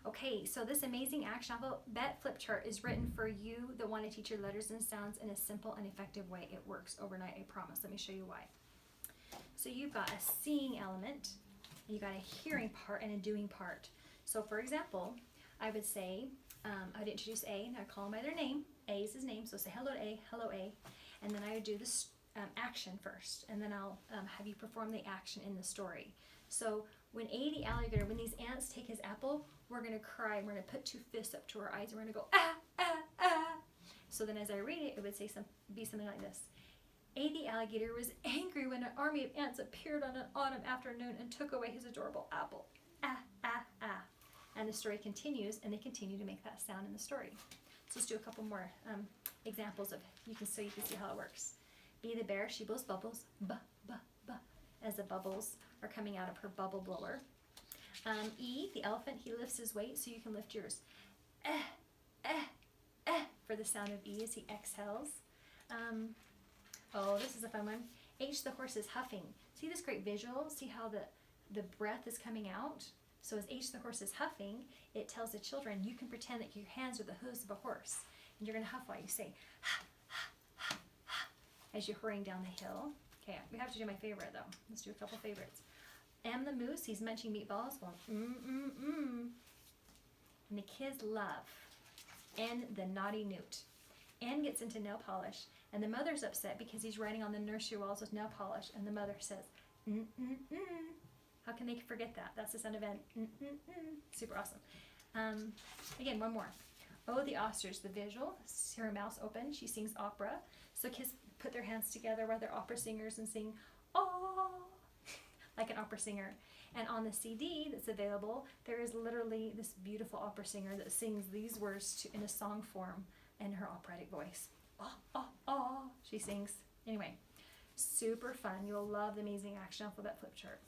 Okay, so this amazing action alphabet flip chart is written for you that want to teach your letters and sounds in a simple and effective way. It works overnight, I promise. Let me show you why. So you've got a seeing element, you got a hearing part, and a doing part. So for example, I would say, I would introduce A, and I'd call him by their name. A is his name, so say hello to A, hello A. And then I would do this action first, and then I'll have you perform the action in the story. So when A the alligator, when these ants take his apple, we're going to cry. We're going to put two fists up to our eyes, and we're going to go, ah, ah, ah. So then as I read it, it would say be something like this. A the alligator was angry when an army of ants appeared on an autumn afternoon and took away his adorable apple. Ah, ah, ah. And the story continues, and they continue to make that sound in the story. So let's do a couple more examples of, so you can see how it works. B the bear, she blows bubbles, ba, ba, ba, as the bubbles are coming out of her bubble blower. E, the elephant, he lifts his weight, so you can lift yours. Eh, eh, eh, for the sound of E as he exhales. Oh, this is a fun one. H, the horse is huffing. See this great visual? See how the breath is coming out? So as H, the horse is huffing, it tells the children, you can pretend that your hands are the hooves of a horse. And you're going to huff while you say, ha, ha, ha, ha, as you're hurrying down the hill. Okay, we have to do my favorite though. Let's do a couple favorites. M, the moose, he's munching meatballs. Well, And the kids love. N, the naughty newt. N gets into nail polish, and the mother's upset because he's writing on the nursery walls with nail polish, and the mother says, How can they forget that? That's the sound of N. Super awesome. Again, one more. O, the ostrich, the visual. See her mouth open. She sings opera. So kids put their hands together while they're opera singers and sing, oh, like an opera singer. And on the CD that's available, there is literally this beautiful opera singer that sings these words in a song form in her operatic voice. Oh, oh, oh, she sings. Anyway, super fun. You'll love the amazing action alphabet flip chart.